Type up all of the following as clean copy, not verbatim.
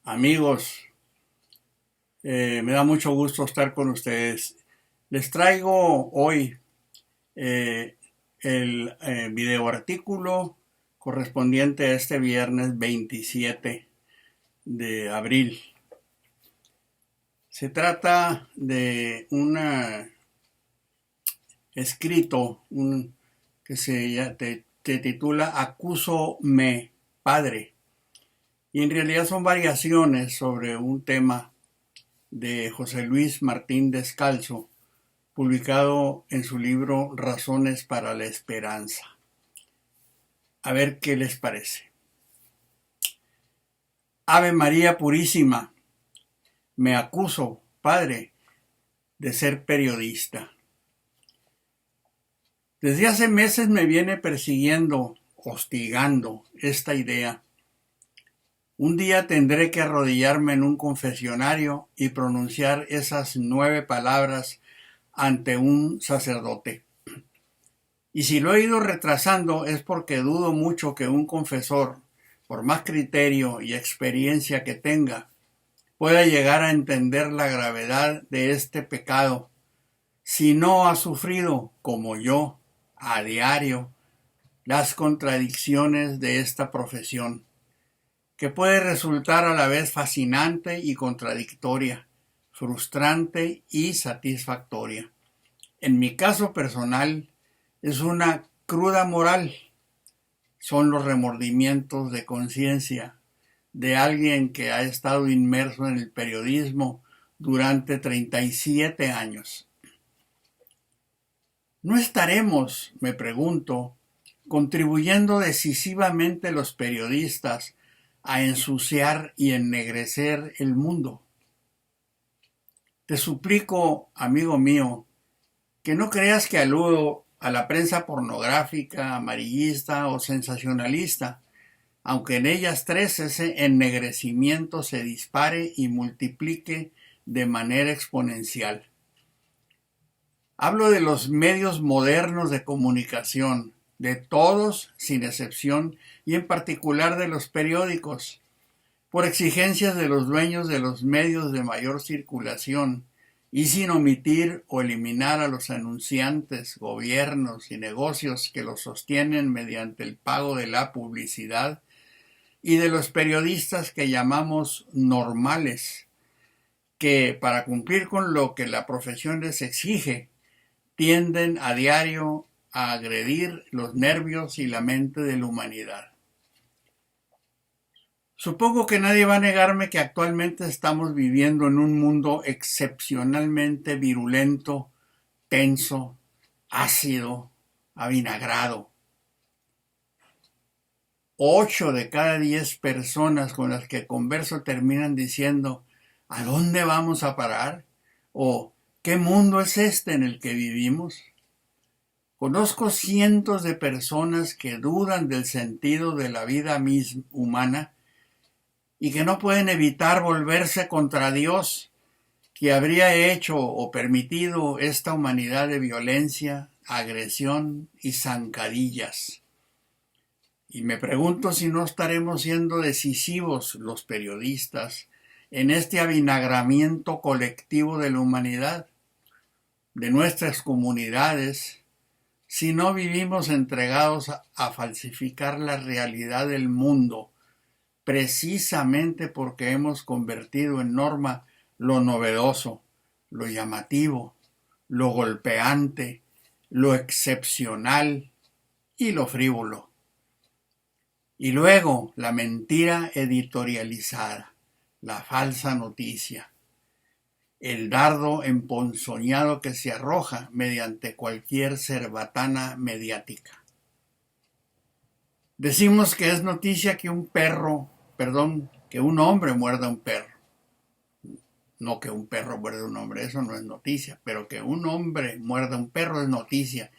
Amigos, me da mucho gusto estar con ustedes. Les traigo hoy el video artículo correspondiente a este viernes 27 de abril. Se trata de un escrito que se titula Acuso me, Padre. Y en realidad son variaciones sobre un tema de José Luis Martín Descalzo, publicado en su libro Razones para la Esperanza. A ver qué les parece. Ave María Purísima, me acuso, Padre, de ser periodista. Desde hace meses me viene persiguiendo, hostigando esta idea. Un día tendré que arrodillarme en un confesionario y pronunciar esas 9 palabras ante un sacerdote. Y si lo he ido retrasando es porque dudo mucho que un confesor, por más criterio y experiencia que tenga, pueda llegar a entender la gravedad de este pecado si no ha sufrido, como yo, a diario, las contradicciones de esta profesión, que puede resultar a la vez fascinante y contradictoria, frustrante y satisfactoria. En mi caso personal, es una cruda moral. Son los remordimientos de conciencia de alguien que ha estado inmerso en el periodismo durante 37 años. ¿No estaremos, me pregunto, contribuyendo decisivamente los periodistas a ensuciar y ennegrecer el mundo? Te suplico, amigo mío, que no creas que aludo a la prensa pornográfica, amarillista o sensacionalista, aunque en ellas tres ese ennegrecimiento se dispare y multiplique de manera exponencial. Hablo de los medios modernos de comunicación, de todos sin excepción, y en particular de los periódicos, por exigencias de los dueños de los medios de mayor circulación, y sin omitir o eliminar a los anunciantes, gobiernos y negocios que los sostienen mediante el pago de la publicidad, y de los periodistas que llamamos normales, que para cumplir con lo que la profesión les exige, tienden a diario a agredir los nervios y la mente de la humanidad. Supongo que nadie va a negarme que actualmente estamos viviendo en un mundo excepcionalmente virulento, tenso, ácido, avinagrado. 8 de cada 10 personas con las que converso terminan diciendo ¿a dónde vamos a parar? O ¿qué mundo es este en el que vivimos? Conozco cientos de personas que dudan del sentido de la vida humana y que no pueden evitar volverse contra Dios, que habría hecho o permitido esta humanidad de violencia, agresión y zancadillas. Y me pregunto si no estaremos siendo decisivos los periodistas en este avinagramiento colectivo de la humanidad, de nuestras comunidades, si no vivimos entregados a falsificar la realidad del mundo, precisamente porque hemos convertido en norma lo novedoso, lo llamativo, lo golpeante, lo excepcional y lo frívolo. Y luego la mentira editorializada, la falsa noticia, el dardo emponzoñado que se arroja mediante cualquier cerbatana mediática. Decimos que es noticia que que un hombre muerda a un perro. No que un perro muerde a un hombre, eso no es noticia, pero que un hombre muerda a un perro es noticia.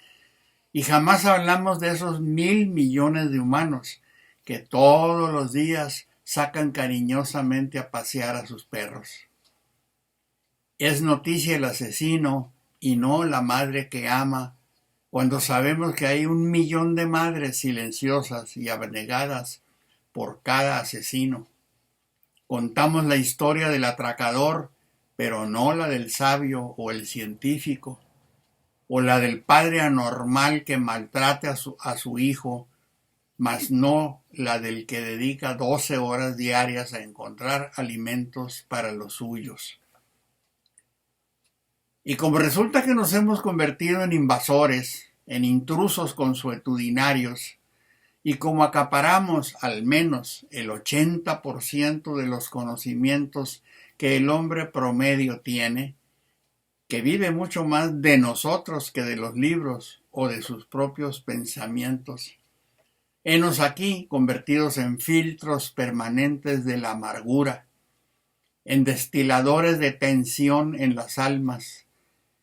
Y jamás hablamos de esos 1.000 millones de humanos que todos los días sacan cariñosamente a pasear a sus perros. Es noticia el asesino y no la madre que ama, cuando sabemos que hay 1.000.000 de madres silenciosas y abnegadas por cada asesino. Contamos la historia del atracador, pero no la del sabio o el científico, o la del padre anormal que maltrata a su hijo, mas no la del que dedica 12 horas diarias a encontrar alimentos para los suyos. Y como resulta que nos hemos convertido en invasores, en intrusos consuetudinarios, y como acaparamos al menos el 80% de los conocimientos que el hombre promedio tiene, que vive mucho más de nosotros que de los libros o de sus propios pensamientos, henos aquí convertidos en filtros permanentes de la amargura, en destiladores de tensión en las almas,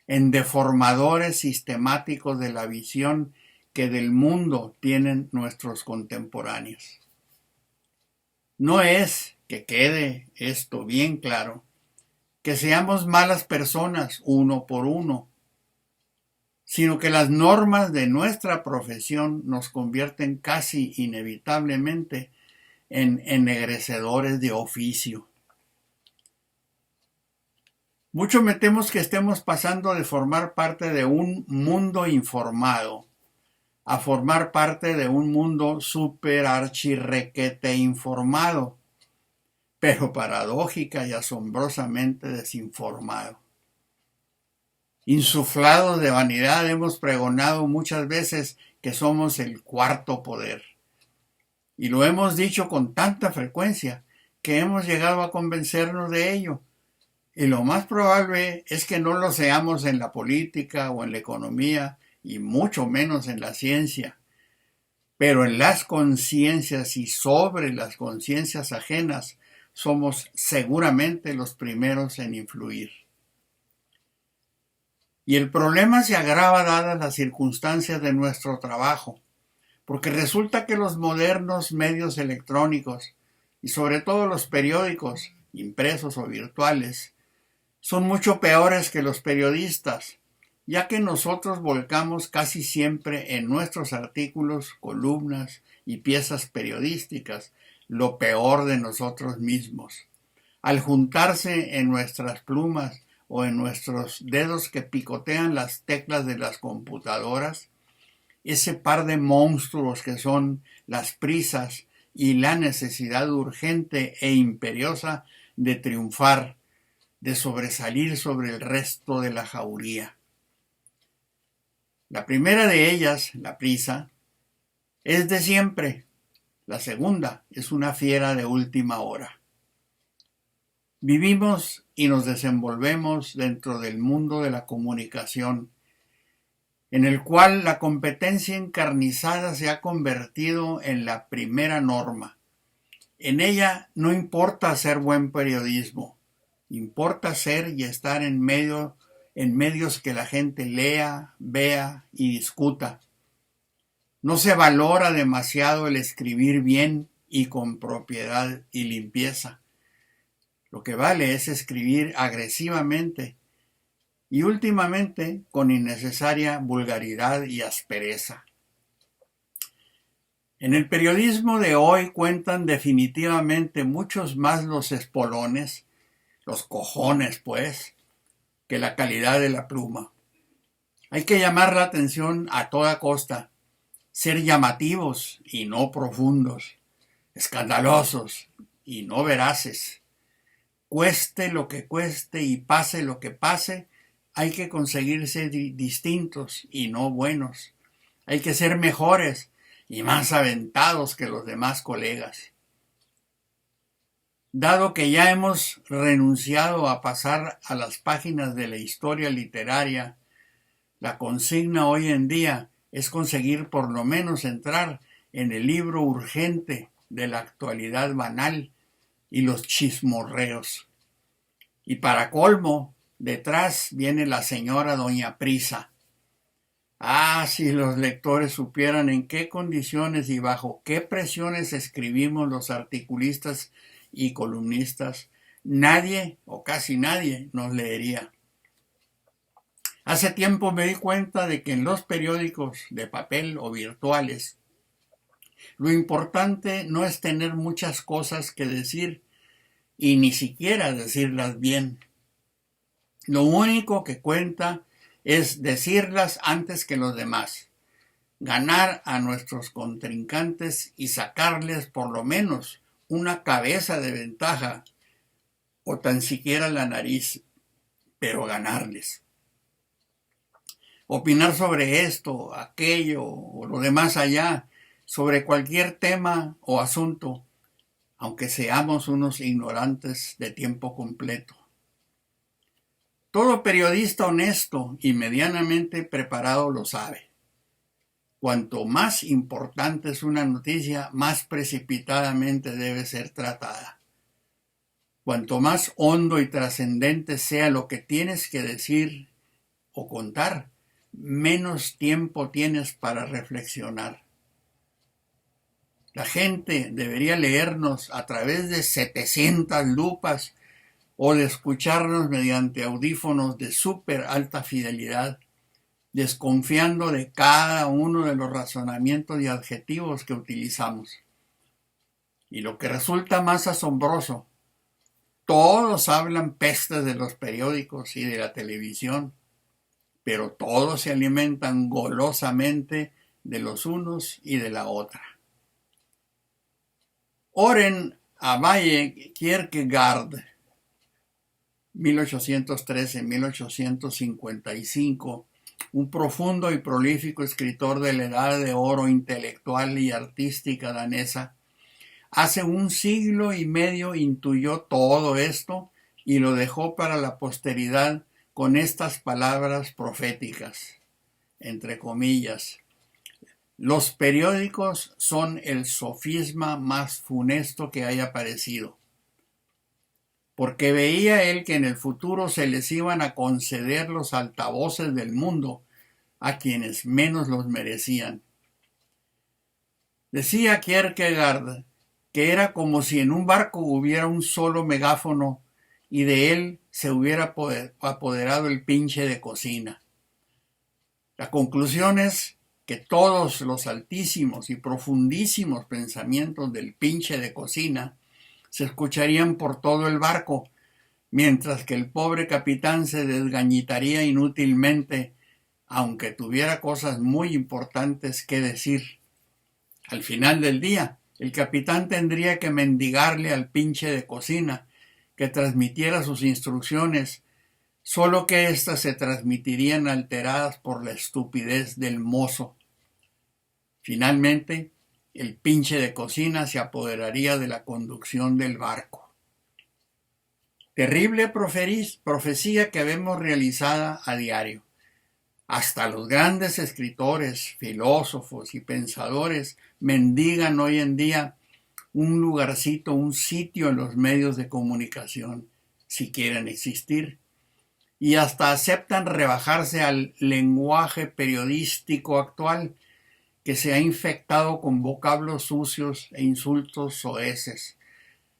en deformadores sistemáticos de la visión que del mundo tienen nuestros contemporáneos. No es, que quede esto bien claro, que seamos malas personas uno por uno, sino que las normas de nuestra profesión nos convierten casi inevitablemente en ennegrecedores de oficio. Mucho me temo que estemos pasando de formar parte de un mundo informado a formar parte de un mundo super archirrequete informado, pero paradójica y asombrosamente desinformado. Insuflados de vanidad hemos pregonado muchas veces que somos el cuarto poder. Y lo hemos dicho con tanta frecuencia que hemos llegado a convencernos de ello. Y lo más probable es que no lo seamos en la política o en la economía, y mucho menos en la ciencia. Pero en las conciencias y sobre las conciencias ajenas somos seguramente los primeros en influir. Y el problema se agrava dadas las circunstancias de nuestro trabajo, porque resulta que los modernos medios electrónicos, y sobre todo los periódicos, impresos o virtuales, son mucho peores que los periodistas, ya que nosotros volcamos casi siempre en nuestros artículos, columnas y piezas periodísticas lo peor de nosotros mismos. Al juntarse en nuestras plumas o en nuestros dedos que picotean las teclas de las computadoras, ese par de monstruos que son las prisas y la necesidad urgente e imperiosa de triunfar, de sobresalir sobre el resto de la jauría. La primera de ellas, la prisa, es de siempre. La segunda es una fiera de última hora. Vivimos y nos desenvolvemos dentro del mundo de la comunicación, en el cual la competencia encarnizada se ha convertido en la primera norma. En ella no importa hacer buen periodismo, importa ser y estar en medios que la gente lea, vea y discuta. No se valora demasiado el escribir bien y con propiedad y limpieza. Lo que vale es escribir agresivamente y últimamente con innecesaria vulgaridad y aspereza. En el periodismo de hoy cuentan definitivamente muchos más los espolones, los cojones pues, que la calidad de la pluma. Hay que llamar la atención a toda costa, ser llamativos y no profundos, escandalosos y no veraces. Cueste lo que cueste y pase lo que pase, hay que conseguirse distintos y no buenos. Hay que ser mejores y más aventados que los demás colegas. Dado que ya hemos renunciado a pasar a las páginas de la historia literaria, la consigna hoy en día es conseguir por lo menos entrar en el libro urgente de la actualidad banal y los chismorreos. Y para colmo, detrás viene la señora doña Prisa. Ah, si los lectores supieran en qué condiciones y bajo qué presiones escribimos los articulistas y columnistas, nadie o casi nadie nos leería. Hace tiempo me di cuenta de que en los periódicos de papel o virtuales, lo importante no es tener muchas cosas que decir y ni siquiera decirlas bien. Lo único que cuenta es decirlas antes que los demás, ganar a nuestros contrincantes y sacarles por lo menos una cabeza de ventaja o tan siquiera la nariz, pero ganarles. Opinar sobre esto, aquello o lo demás allá, sobre cualquier tema o asunto, aunque seamos unos ignorantes de tiempo completo. Todo periodista honesto y medianamente preparado lo sabe. Cuanto más importante es una noticia, más precipitadamente debe ser tratada. Cuanto más hondo y trascendente sea lo que tienes que decir o contar, menos tiempo tienes para reflexionar. La gente debería leernos a través de 700 lupas o de escucharnos mediante audífonos de súper alta fidelidad, desconfiando de cada uno de los razonamientos y adjetivos que utilizamos. Y lo que resulta más asombroso, todos hablan pestes de los periódicos y de la televisión, pero todos se alimentan golosamente de los unos y de la otra. Oren Abaye Kierkegaard, 1813-1855, un profundo y prolífico escritor de la edad de oro intelectual y artística danesa, hace 1,5 siglos intuyó todo esto y lo dejó para la posteridad con estas palabras proféticas, entre comillas: los periódicos son el sofisma más funesto que haya aparecido, porque veía él que en el futuro se les iban a conceder los altavoces del mundo a quienes menos los merecían. Decía Kierkegaard que era como si en un barco hubiera un solo megáfono y de él se hubiera apoderado el pinche de cocina. La conclusión es que todos los altísimos y profundísimos pensamientos del pinche de cocina se escucharían por todo el barco, mientras que el pobre capitán se desgañitaría inútilmente, aunque tuviera cosas muy importantes que decir. Al final del día, el capitán tendría que mendigarle al pinche de cocina que transmitiera sus instrucciones, solo que éstas se transmitirían alteradas por la estupidez del mozo. Finalmente, el pinche de cocina se apoderaría de la conducción del barco. Terrible profecía que vemos realizada a diario. Hasta los grandes escritores, filósofos y pensadores mendigan hoy en día un lugarcito, un sitio en los medios de comunicación, si quieren existir, y hasta aceptan rebajarse al lenguaje periodístico actual, que se ha infectado con vocablos sucios e insultos soeces,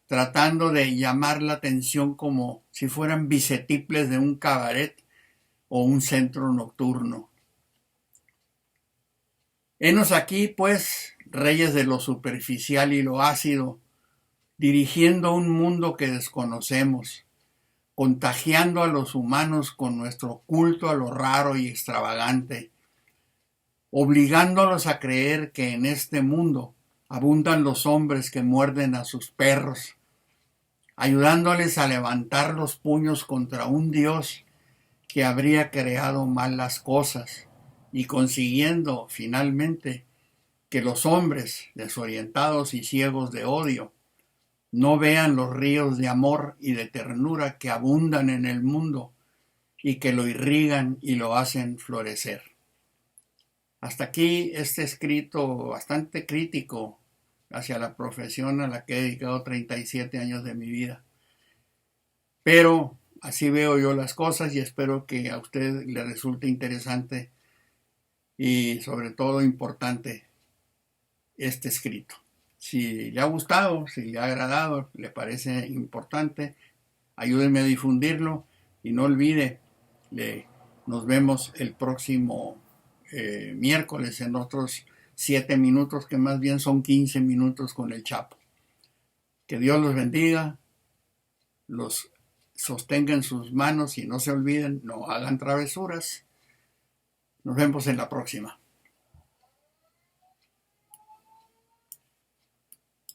tratando de llamar la atención como si fueran bicetiples de un cabaret o un centro nocturno. Henos aquí, pues, reyes de lo superficial y lo ácido, dirigiendo un mundo que desconocemos, contagiando a los humanos con nuestro culto a lo raro y extravagante, obligándolos a creer que en este mundo abundan los hombres que muerden a sus perros, ayudándoles a levantar los puños contra un Dios que habría creado mal las cosas y consiguiendo finalmente que los hombres, desorientados y ciegos de odio, no vean los ríos de amor y de ternura que abundan en el mundo y que lo irrigan y lo hacen florecer. Hasta aquí este escrito bastante crítico hacia la profesión a la que he dedicado 37 años de mi vida. Pero así veo yo las cosas y espero que a usted le resulte interesante y sobre todo importante este escrito. Si le ha gustado, si le ha agradado, le parece importante, ayúdenme a difundirlo y no olvide, nos vemos el próximo miércoles en otros 7 minutos, que más bien son 15 minutos con el Chapo. Que Dios los bendiga. los sostenga en sus manos y no se olviden, no hagan travesuras. Nos vemos en la próxima.